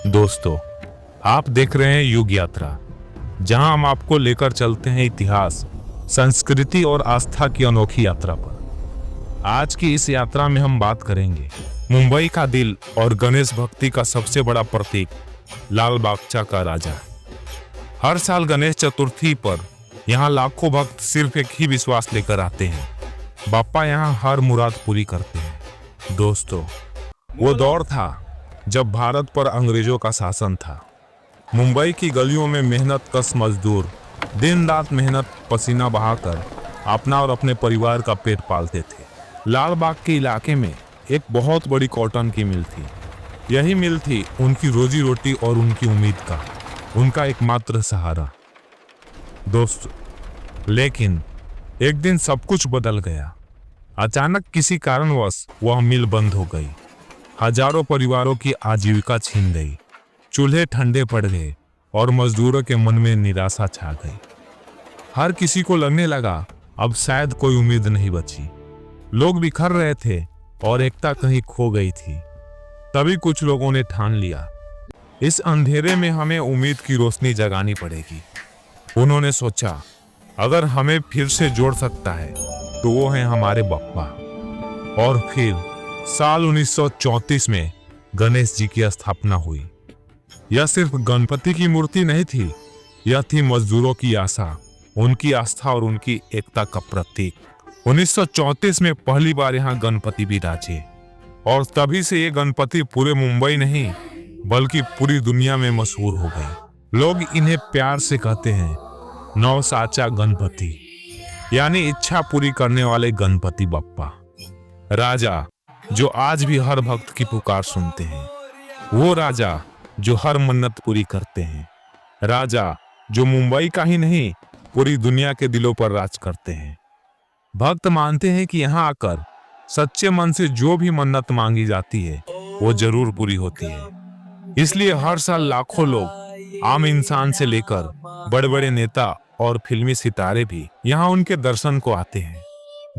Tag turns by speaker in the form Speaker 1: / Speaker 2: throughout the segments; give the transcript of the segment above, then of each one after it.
Speaker 1: दोस्तों, आप देख रहे हैं युग यात्रा, जहां हम आपको लेकर चलते हैं इतिहास, संस्कृति और आस्था की अनोखी यात्रा पर। आज की इस यात्रा में हम बात करेंगे मुंबई का दिल और गणेश भक्ति का सबसे बड़ा प्रतीक लाल बागचा का राजा। हर साल गणेश चतुर्थी पर यहाँ लाखों भक्त सिर्फ एक ही विश्वास लेकर आते हैं, बाप्पा यहाँ हर मुराद पूरी करते हैं। दोस्तों, वो दौर था जब भारत पर अंग्रेजों का शासन था। मुंबई की गलियों में मेहनत कश मजदूर दिन रात मेहनत पसीना बहाकर अपना और अपने परिवार का पेट पालते थे। लाल बाग के इलाके में एक बहुत बड़ी कॉटन की मिल थी। यही मिल थी उनकी रोजी रोटी और उनकी उम्मीद का, उनका एकमात्र सहारा। दोस्तों, लेकिन एक दिन सब कुछ बदल गया। अचानक किसी कारणवश वह मिल बंद हो गई। हजारों परिवारों की आजीविका छीन गई, चूल्हे ठंडे पड़ गए और मजदूरों के मन में निराशा छा गई। हर किसी को लगने लगा अब शायद कोई उम्मीद नहीं बची। लोग बिखर रहे थे और एकता कहीं खो गई थी। तभी कुछ लोगों ने ठान लिया, इस अंधेरे में हमें उम्मीद की रोशनी जगानी पड़ेगी। उन्होंने सोचा, अगर हमें फिर से जोड़ सकता है तो वो है हमारे बाप्पा। और फिर साल 1934 में गणेश जी की स्थापना हुई। यह सिर्फ गणपति की मूर्ति नहीं थी, यह थी मजदूरों की आशा, उनकी आस्था और उनकी एकता का प्रतीक। 1934 में पहली बार यहाँ गणपति विराजे और तभी से ये गणपति पूरे मुंबई नहीं बल्कि पूरी दुनिया में मशहूर हो गए। लोग इन्हें प्यार से कहते हैं नवसाचा गणपति, यानी इच्छा पूरी करने वाले गणपति बप्पा। राजा जो आज भी हर भक्त की पुकार सुनते हैं, वो राजा जो हर मन्नत पूरी करते हैं, राजा जो मुंबई का ही नहीं पूरी दुनिया के दिलों पर राज करते हैं। भक्त मानते हैं कि यहाँ आकर सच्चे मन से जो भी मन्नत मांगी जाती है वो जरूर पूरी होती है। इसलिए हर साल लाखों लोग, आम इंसान से लेकर बड़े बड़े नेता और फिल्मी सितारे भी यहाँ उनके दर्शन को आते हैं।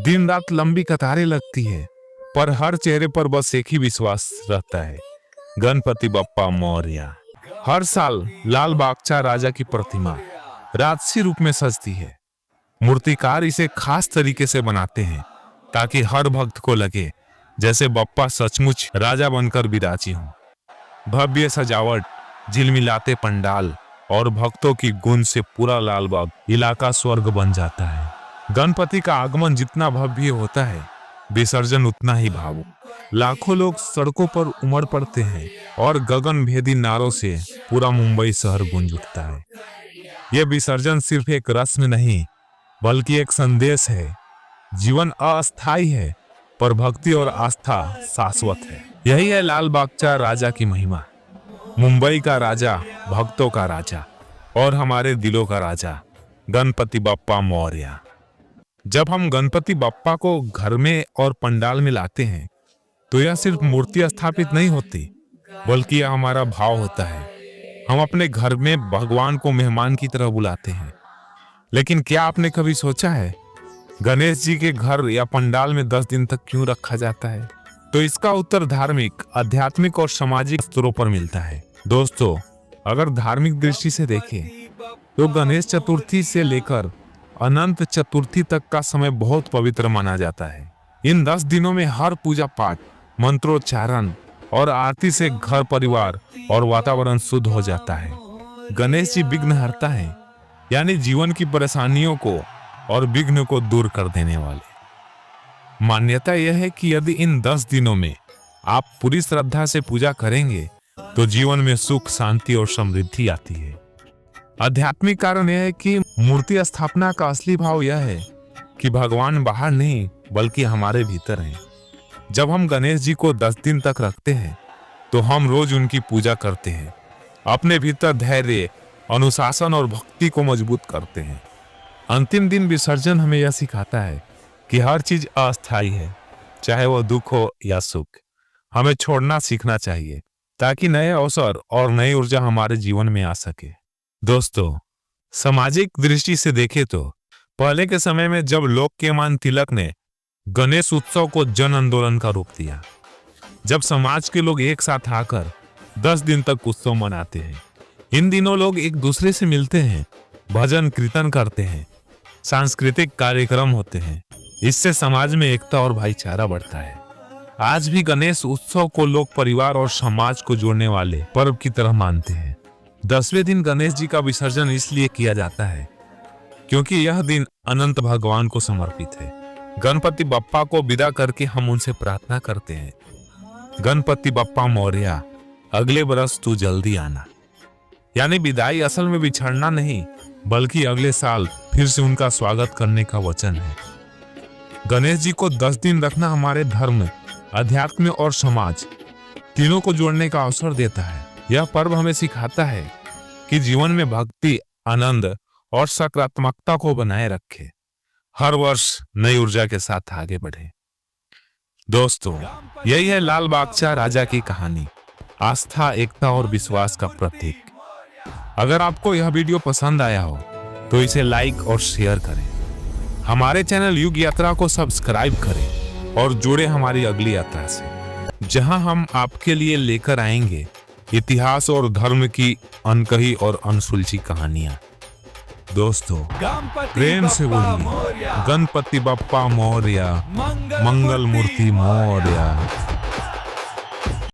Speaker 1: दिन रात लंबी कतारें लगती है, पर हर चेहरे पर बस एक ही विश्वास रहता है, गणपति बप्पा मौर्य। हर साल लाल बागचा राजा की प्रतिमा राजसी रूप में सजती है। मूर्तिकार इसे खास तरीके से बनाते हैं ताकि हर भक्त को लगे जैसे बप्पा सचमुच राजा बनकर विराजी हों। भव्य सजावट, झिलमिलाते पंडाल और भक्तों की गूंज से पूरा लाल बाग इलाका स्वर्ग बन जाता है। गणपति का आगमन जितना भव्य होता है, विसर्जन उतना ही भावुक। लाखों लोग सड़कों पर उमड़ पड़ते हैं और गगन भेदी नारों से पूरा मुंबई शहर गूंज उठता है। यह विसर्जन सिर्फ एक रस्म नहीं बल्कि एक संदेश है। जीवन अस्थायी है पर भक्ति और आस्था शाश्वत है। यही है लाल बागचा राजा की महिमा। मुंबई का राजा, भक्तों का राजा और हमारे दिलों का राजा, गणपति बप्पा मौर्य। जब हम गणपति बप्पा को घर में और पंडाल में लाते हैं तो यह सिर्फ मूर्ति स्थापित नहीं होती बल्कि यह हमारा भाव होता है। हम अपने घर में भगवान को मेहमान की तरह बुलाते हैं। लेकिन क्या आपने कभी सोचा है गणेश जी के घर या पंडाल में 10 दिन तक क्यों रखा जाता है? तो इसका उत्तर धार्मिक, आध्यात्मिक और सामाजिक स्तरों पर मिलता है। दोस्तों, अगर धार्मिक दृष्टि से देखें तो गणेश चतुर्थी से लेकर अनंत चतुर्थी तक का समय बहुत पवित्र माना जाता है। इन 10 दिनों में हर पूजा पाठ, मंत्रोच्चारण और आरती से घर, परिवार और वातावरण शुद्ध हो जाता है। गणेश जी विघ्नहर्ता है, यानी जीवन की परेशानियों को और विघ्न को दूर कर देने वाले। मान्यता यह है कि यदि इन 10 दिनों में आप पूरी श्रद्धा से पूजा करेंगे तो जीवन में सुख, शांति और समृद्धि आती है। आध्यात्मिक कारण यह है कि मूर्ति स्थापना का असली भाव यह है कि भगवान बाहर नहीं बल्कि हमारे भीतर हैं। जब हम गणेश जी को 10 दिन तक रखते हैं तो हम रोज उनकी पूजा करते हैं, अपने भीतर धैर्य, अनुशासन और भक्ति को मजबूत करते हैं। अंतिम दिन विसर्जन हमें यह सिखाता है कि हर चीज अस्थायी है, चाहे वह दुख हो या सुख। हमें छोड़ना सीखना चाहिए ताकि नए अवसर और नई ऊर्जा हमारे जीवन में आ सके। दोस्तों, सामाजिक दृष्टि से देखें तो पहले के समय में जब लोकमान्य तिलक ने गणेश उत्सव को जन आंदोलन का रूप दिया, जब समाज के लोग एक साथ आकर 10 दिन तक उत्सव मनाते हैं। इन दिनों लोग एक दूसरे से मिलते हैं, भजन कीर्तन करते हैं, सांस्कृतिक कार्यक्रम होते हैं। इससे समाज में एकता और भाईचारा बढ़ता है। आज भी गणेश उत्सव को लोग परिवार और समाज को जोड़ने वाले पर्व की तरह मानते हैं। 10वें दिन गणेश जी का विसर्जन इसलिए किया जाता है क्योंकि यह दिन अनंत भगवान को समर्पित है। गणपति बप्पा को विदा करके हम उनसे प्रार्थना करते हैं, गणपति बप्पा मौर्या, अगले बरस तू जल्दी आना। यानी विदाई असल में बिछड़ना नहीं, बल्कि अगले साल फिर से उनका स्वागत करने का वचन है। गणेश जी को 10 दिन रखना हमारे धर्म, अध्यात्म और समाज तीनों को जोड़ने का अवसर देता है। यह पर्व हमें सिखाता है कि जीवन में भक्ति, आनंद और सकारात्मकता को बनाए रखें, हर वर्ष नई ऊर्जा के साथ आगे बढ़े। दोस्तों, यही है लाल बागचा राजा की कहानी, आस्था, एकता और विश्वास का प्रतीक। अगर आपको यह वीडियो पसंद आया हो तो इसे लाइक और शेयर करें। हमारे चैनल युग यात्रा को सब्सक्राइब करें और जुड़े हमारी अगली यात्रा से, जहां हम आपके लिए लेकर आएंगे इतिहास और धर्म की अनकही और अनसुलझी कहानियां। दोस्तों, प्रेम से बोलिए, गणपति बप्पा मौर्या, मंगल मूर्ति मौर्या।